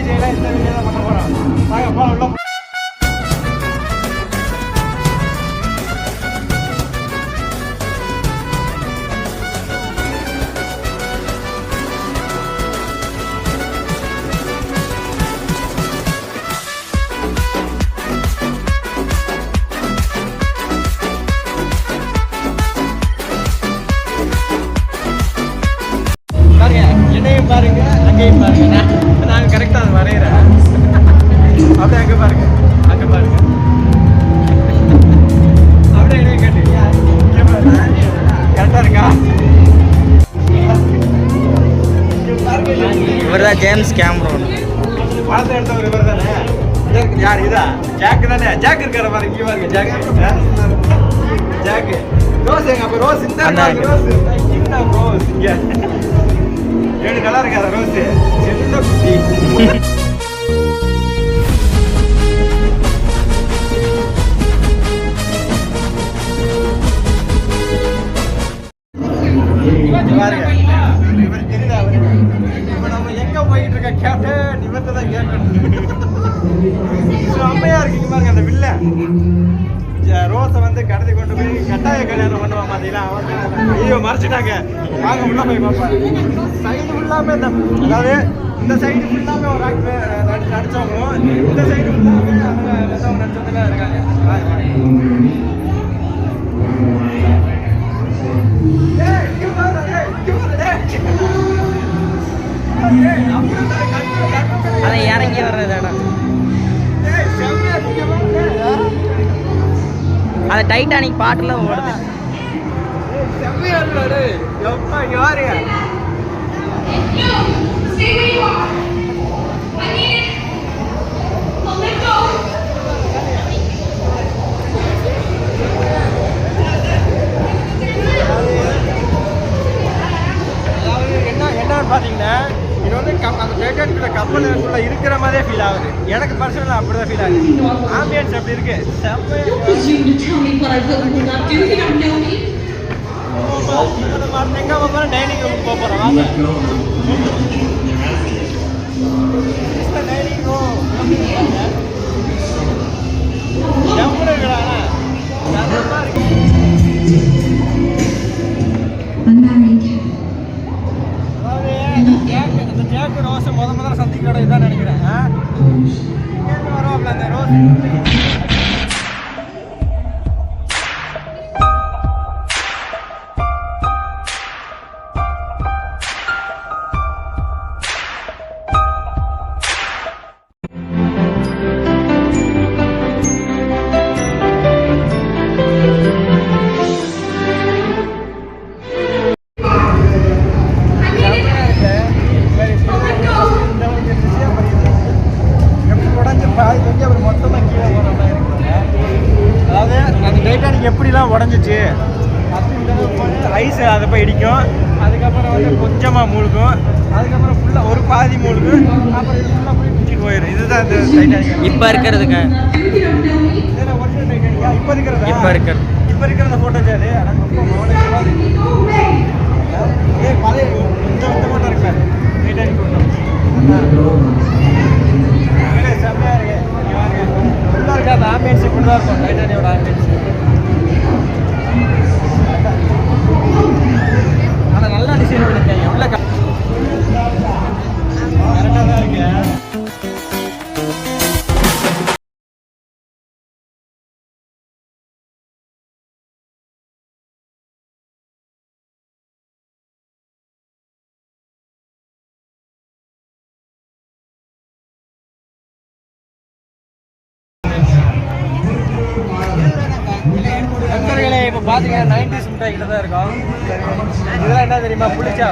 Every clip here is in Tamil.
செய்யல, இந்த வீடியோ தான் பண்ண போறோம். வாங்க போலாம் உள்ள. பாருங்க அங்கேயும் பாருங்க, நான் கரெக்டாக அது வரைகிறேன். அப்படியே அங்கே பாருங்க, அங்கே பாருங்க, அப்படியே இடையே கேட்டு கரெக்டாக இருக்கா? இவர் தான் ஜேம்ஸ் கேமரோன். படத்தை எடுத்தவர் இவர் தானே. யார் இதா? ஜாக்கு தானே. ஜாக் இருக்கிற பாருங்க, இங்கே பாருங்க ஜாக்கு. ஜாக்கு ரோஸ் எங்க? அப்போ ரோஸ் இந்த ரோஸ் சின்ன ரோஸ் இங்கே ஏழு நல்லா இருக்காத ரோஸ் சின்ன குட்டி. பாருங்க இவர் தெரியுதா? இப்ப நம்ம எங்க போயிட்டு இருக்க கேப்டன் இவர்கிட்ட தான் கேட்கணும். செம்மையா இருக்கு பாருங்க அந்த வில்ல. ரோஸை வந்து கடத்தி கொண்டு போய் கட்டாய கல்யாணம் பண்ணுவான் பார்த்தீங்களா? ஐயோ மறைச்சிட்டாங்க. வாங்க உள்ள போய் பார்ப்பேன். சைடு ஃபுல்லாமே அதாவது இந்த சைடு ஃபுல்லாமே ஒரு ஆக்டர் நடிச்சவங்களும், இந்த சைடு ஃபுல்லாமே அவங்க நடிச்சவங்க இருக்காங்க. அதை இறங்கி வர்றது இடம் அது டைட்டானிக் பாட்டுல ஓடுது. செம்மையா இருக்காரு. எப்பா யாரு? என்னன்னு பாத்தீங்கன்னா இது வந்து அந்த டைட்டானிக்குள்ள கப்பலுக்குள்ள இருக்கிற மாதிரியே ஃபீல் ஆகுது. எனக்கு பர்சனலாக அப்படிதான் ஃபீல் ஆகுது. ஆம்பியன்ஸ் அப்படி இருக்கு. எங்க போறோம்? டைனிங் ரூம் போறோம். வாங்க டைனிங் ரூம் எப்படி இருக்கிறாங்க? ஜாக்கு ரோஸ் முதல்ல சந்திக்கிறோட இதான் நினைக்கிறேன். வருவாப்ல அந்த ரோஸ். எப்படிலாம் உடஞ்சிச்சு ஐஸ் அதை போய் இடிக்கும். அதுக்கப்புறம் வந்து கொஞ்சமாக மூழ்கும். அதுக்கப்புறம் ஃபுல்லாக ஒரு பாதி மூழ்கும். அப்புறம் இது ஃபுல்லாக போய் பிடிச்சிட்டு போயிடும். இதுதான் இந்த டைட்டானிக் இப்போ இருக்கிறதுங்க. ஒரிஜினல் டைட்டானிக்கா இப்போ இருக்கிறது? இப்போ இருக்கிற ஃபோட்டோஸ் அது. பழைய கொஞ்சம் ஃபோட்டோ இருக்கு டைட்டானிக் ஃபோட்டோ. செம்மையாக இருக்கு. ஃபுல்லாக இருக்கா அந்த ஆம்பியன்ஸ் இப்படி தான் இருக்கும் டைட்டானியோட ஆம்பியன்ஸ். ஆனால் நல்லா டிசைன் பண்ணிருக்காங்க. உள்ள கரெக்டாக தான் இருக்கு. நண்பர்களே இப்போ பார்த்தீங்கன்னா 90s மிட்டாய்கிட்ட தான் இருக்கும். இதெல்லாம் என்ன தெரியுமா? புளிச்சா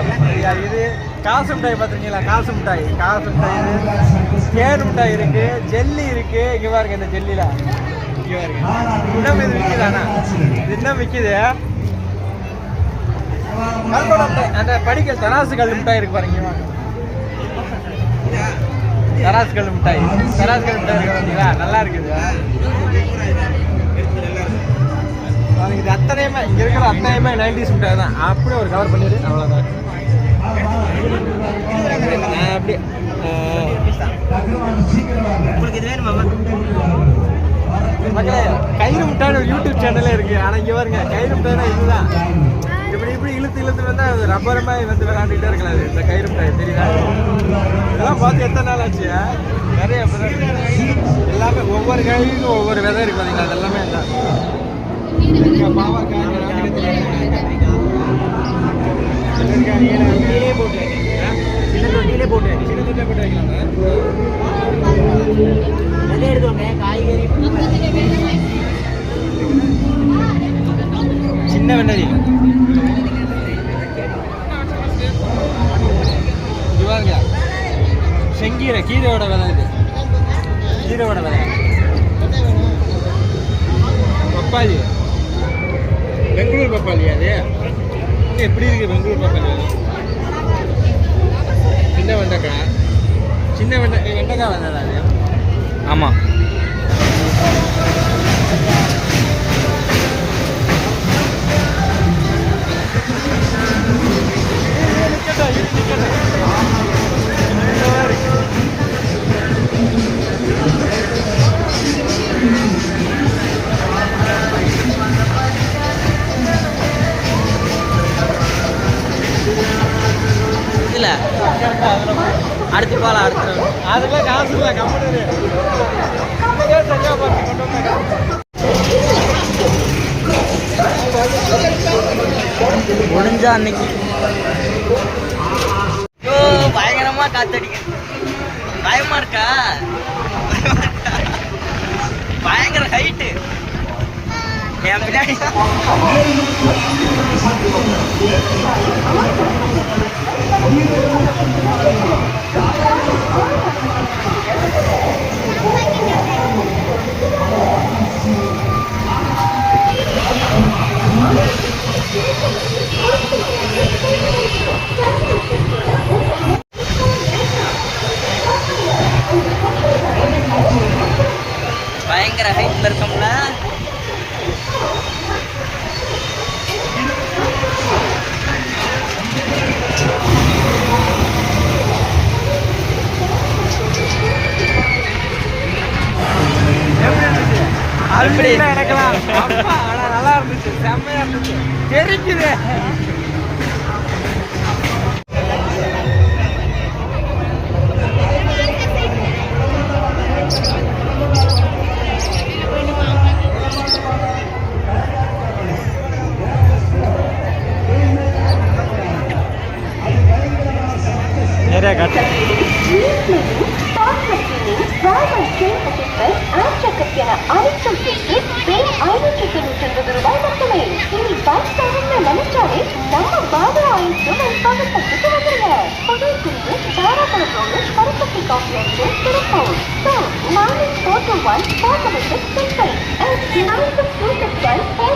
இது காசு மிட்டாய் பார்த்துருக்கீங்களா? காசு மிட்டாய் இது தேன் மிட்டாய் இருக்கு, ஜெல்லி இருக்கு. இங்கே பாருங்க இந்த ஜெல்லியில் இங்கே பாருங்க இன்னும் இது விற்கிதாண்ணா? இது இன்னும் விற்கிது. அந்த படிக்கல் தராசு கல் மிட்டாய் இருக்கு பாருங்க. தராசு கல் மிட்டாய் இருக்கு பார்த்தீங்களா? நல்லா இருக்குது. இது அத்தனையுமே இங்கே இருக்கிற அத்தனையுமே 90s மிட்டாய் தான். அப்படியே ஒரு கவர் பண்ணிடு, அவ்வளோதான். அப்படியே உங்களுக்கு இது வேணுமா மக்களே, கயிறு முட்டான ஒரு யூடியூப் சேனலே இருக்கு. ஆனா இங்க பாருங்க, கயிறு முட்டானா இதுதான். இப்படி இழுத்து வந்தா அது ரப்பரமாய் வந்து விளையாண்டுட்டே இருக்கலாம். இந்த கயிறு முட்டாய் தெரியுதா? இதெல்லாம் பார்த்து எத்தனை நாள் ஆச்சு? நிறைய எல்லாமே ஒவ்வொரு காய்க்கும் ஒவ்வொரு விதை இருக்கு பாத்தீங்களா? அது எல்லாமே தான். பாவக்காய் சின்ன தொட்டிலே போட்டு வைக்கலாம். சின்ன வெள்ளரி பாருங்க. செங்கீரை, கீரையோட விதை இது. கீரையோட விதை. பப்பாளி, பெங்களூர் பப்பாளி. அது எப்படி இருக்கு பெங்களூர் பப்பாளி? சின்ன வெண்டைக்காய், வெண்டைக்காய் வந்ததா அது? ஆமாம். இல்ல அடுத்து போகலாம். அடுத்த அதுக்கெல்லாம் காசு இல்லை. கம்பெனி சரியா பார்த்து கொண்டு வந்தாங்க. முடிஞ்சா அன்னைக்கு பயங்கரமா காத்தடிக்க பயமா இருக்கா? பயங்கர ஹைட்டு என் பின்னாடி. பயங்கர ஹைட்ல இருக்கோம்ல. அப்படி எனக்கலாம். ஆனா நல்லா இருந்துச்சு, செம்மையா இருந்துச்சு. தெரிக்குது. நிறைய காட்டு. அனைத்தும் சேர்த்து வெறும் 590 ரூபாய் மட்டுமே. இனி பாஸ்தாவை நினைச்சாலே நம்ம பாபா ஆயிரத்து பகத்துக்கு வந்துருங்க. புதிய பிரிவு தாராபுரத்தோடு கருப்பட்டி காஃபி அடிச்சு திருப்பூர். So 9421 476 and 9626